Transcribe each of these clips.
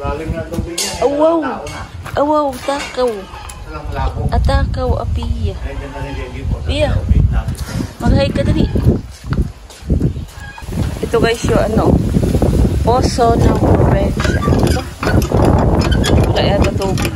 Lalim na tubig yan. Awaw. Awaw, takaw. Atakaw, apiya. Piya. Mag-hi ka dali. Ito guys yung ano, poso ng probinsya. Wala yata tubig.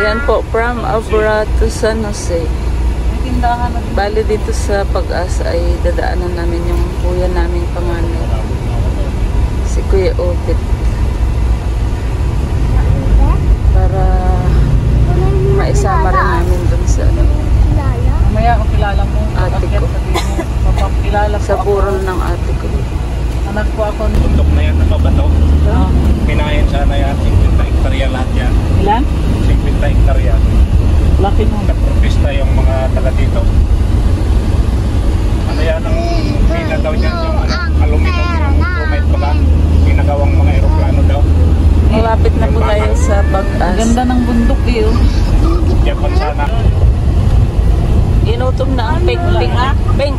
Ayan po, from Abra to San Jose. Bali dito sa Pag-asa ay dadaanan namin yung kuya naming panganay, si Kuya Ovid, para maisama rin namin dun sa Mamaya makilala mo ate ko, sa burol ng ate ko. Anak ko ako. Bundok na yan, nababato. Pinayan sana yan, 50 hektarya lahat yan. Ilan? 50 hektarya. Laki mo. Nagpropista yung mga taga dito. Ano yan ang pina daw niyan, yung aluminum, yung pala, pinagawang mga aeroplano daw. Malapit na po tayo sa Pag-asa. Ganda ng bundok eh. Japan sana. Inutom na ang pink. Pink,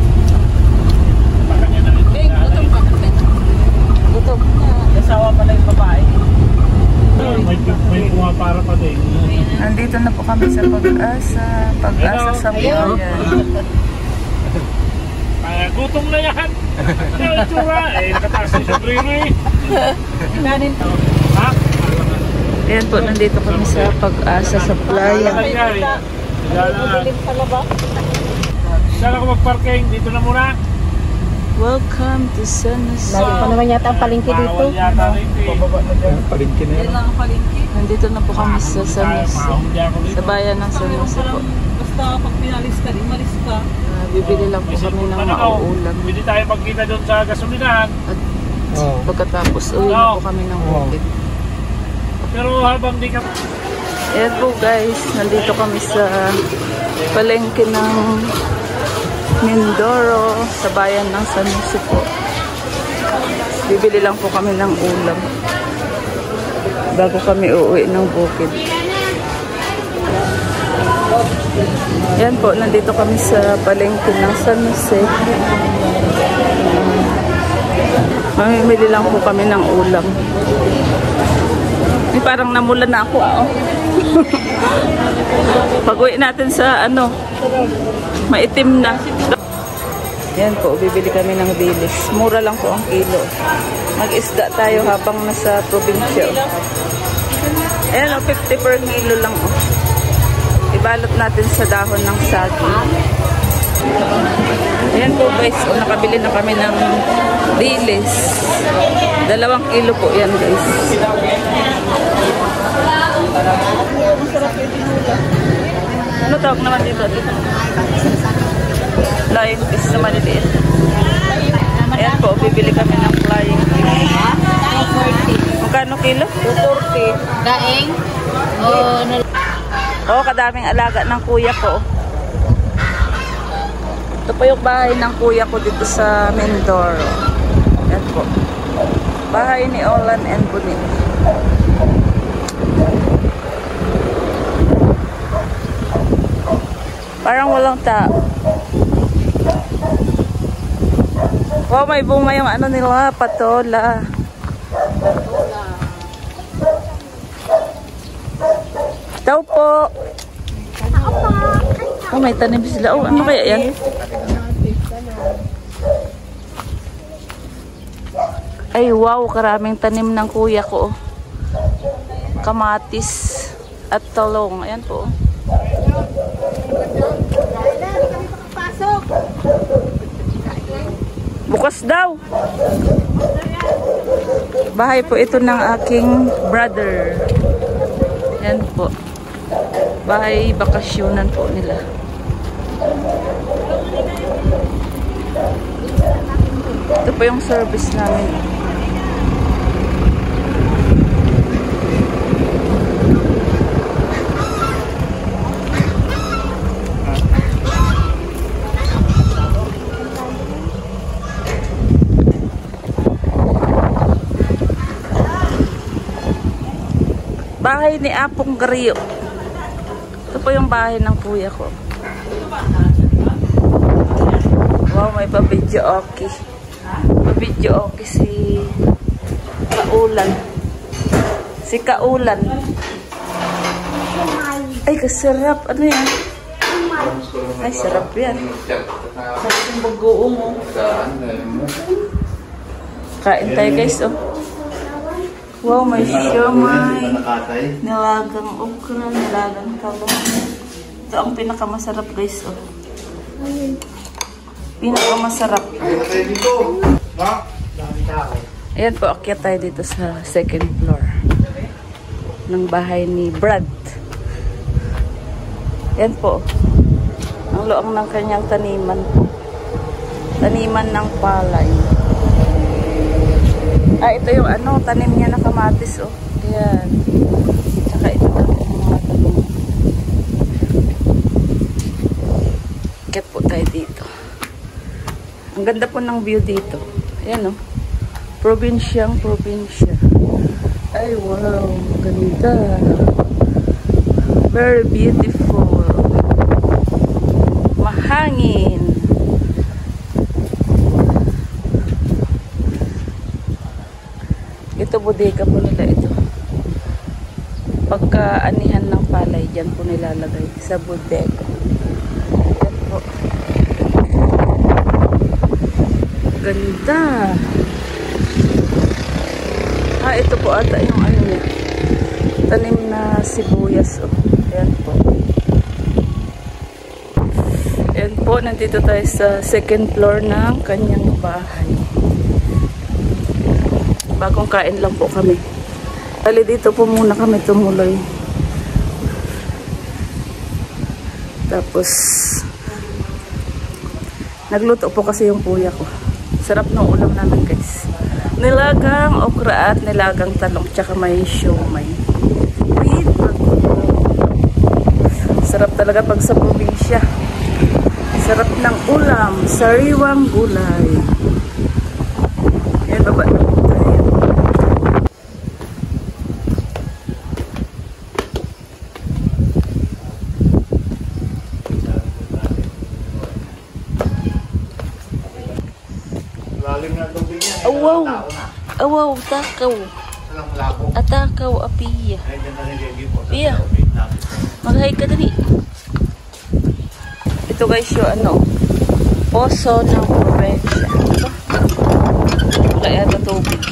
gutom ka na, pink. Gutom na. Kasawa pala yung babae. May pumapara pa din. Nandito na po kami sa Pag-asa. Pag-asa sa buyan. Gutom na yan. Itsura. Nakataas na sa triri. Kanin to. Ha? Ayan po, nandito kami sa Pag-asa sa playa. Madilim pala ba? Saan ako magparking? Dito na muna. Welcome to San Jose. Lagi pa naman yata ang palengke dito. Bawal yata rito. Pababa na dyan. Palengke na yan. Yan lang ang palengke. Nandito na po kami sa San Jose. Sa bayan ng San Jose po. Basta pag pinalis ka, malis ka. Bibili lang po kami ng mauulam. Pwede tayo magkita doon sa gasolinahan. At pagkatapos, uwi na po kami ng bukid. Pero habang di ka... Ayan po guys, nandito kami sa palengke ng Mindoro, sa bayan ng San Jose po. Bibili lang po kami ng ulam bago kami uuwi ng bukid. Yan po, nandito kami sa palengke ng San Jose. Mamimili lang po kami ng ulam. Ay, parang namulan na ako. Pag-uwi natin sa ano, maitim na. Yan po, bibili kami ng dilis. Mura lang po ang kilo. Mag-isda tayo habang nasa probinsya. Ayan o, 50 per kilo lang o. Ibalot natin sa dahon ng saging. Ayan po guys, o, nakabili na kami ng dilis. 2 kilo po yan guys. Ano tawag naman dito? Flying fish na maliliit. Ayan po, bibili kami ng flying fish. 240. Magkano kilo? 240. Daing? Oo, kadaming alaga ng kuya ko. Ito po yung bahay ng kuya ko dito sa Mindoro. Ayan po. Bahay ni Olan and Bunin. Parang walang tao. Wow, may bunga yung ano nila, patola. Daw po. Oh, may tanim sila. Oh, ano kaya yan? Ay, wow, karaming tanim ng kuya ko. Kamatis at talong. Ayan po. Bukas daw. Bahay po ito ng aking brother. Yan po. Bahay bakasyonan po nila. Ito po yung service namin. Bahay ni Apong Gariyo. Ito po yung bahay ng kuya ko. Wow, may pa-video okay. Pa-video okay si Kaulan. Si Kaulan. Ay, kasarap. Ano yan? Ay, sarap yan. Sarap yung bagoong mo. Kain tayo guys, oh. Wow, may siomay. Nilagang okra, nilagang talong. Ito ang pinakamasarap guys, oh. Pinakamasarap. Ayan po, akyat tayo dito sa second floor ng bahay ni Brad. Ayan po. Ang loang ng kanyang taniman po. Taniman ng palay. Ah, ito yung ano, tanim niya na kamatis, oh. Ayan. Tsaka ito na mga talong. Akyat po tayo dito. Ang ganda po ng view dito. Ayan, oh. Probinsyang probinsya. Ay, wow. Ganda. Very beautiful. Mahangin. Ito, bodega po nila ito. Pagka-anihan ng palay, dyan po nilalagay sa bodega. Ayan po. Ganda. Ah, ito po ata yung ano niya. Tanim na sibuyas. Oh. Ayan po. Ayan po, nandito tayo sa second floor ng kanyang bahay. Bagong kain lang po kami. Bali dito po muna kami tumuloy. Tapos, nagluto po kasi yung kuya ko. Sarap ng ulam namin guys. Nilagang okra at nilagang talong. Tsaka may siomay. Sarap talaga pag sa probinsya. Sarap ng ulam. Sariwang gulay. Ayan, baba na po tayo. Awaw. Awaw, takaw. Atakaw, apiya. Piya. Mag-hi ka dali. Ito guys yung ano, poso ng probinsya. Wala yata tubig.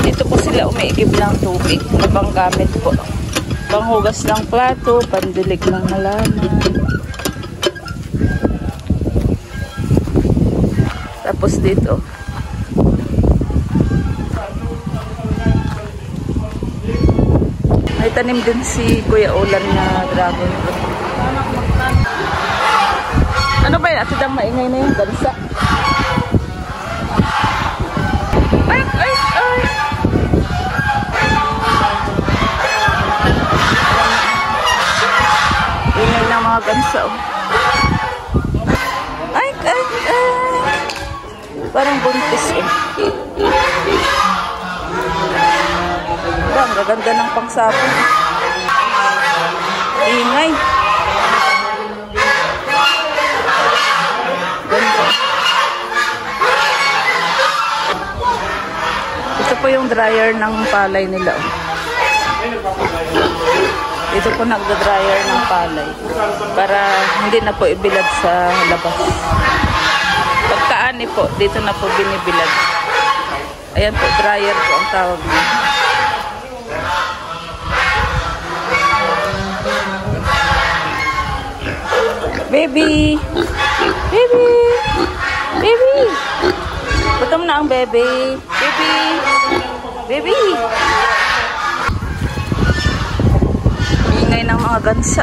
Dito po sila umiigib ng tubig na panggamit po. Panghugas ng plato, pandilig ng halaman. Tapos dito, may tanim din si Kuya Ulan na dragon fruit. Ano ba yan? Atidang maingay na yung gansa. Ay, ay, ay! Ingay ng mga gansa, oh. Ay, ay, ay! Parang buntis, eh. Ang gaganda ng pangsapon. Ingay. Ganda. Ito po yung dryer ng palay nila. Ito po nagda-dryer ng palay. Para hindi na po ibilad sa labas. Pagkaani po, dito na po binibilad. Ayan po, dryer po ang tawag niya. Baby! Baby! Baby! Gutom na ang baby. Baby! Baby! Ingay ng mga gansa.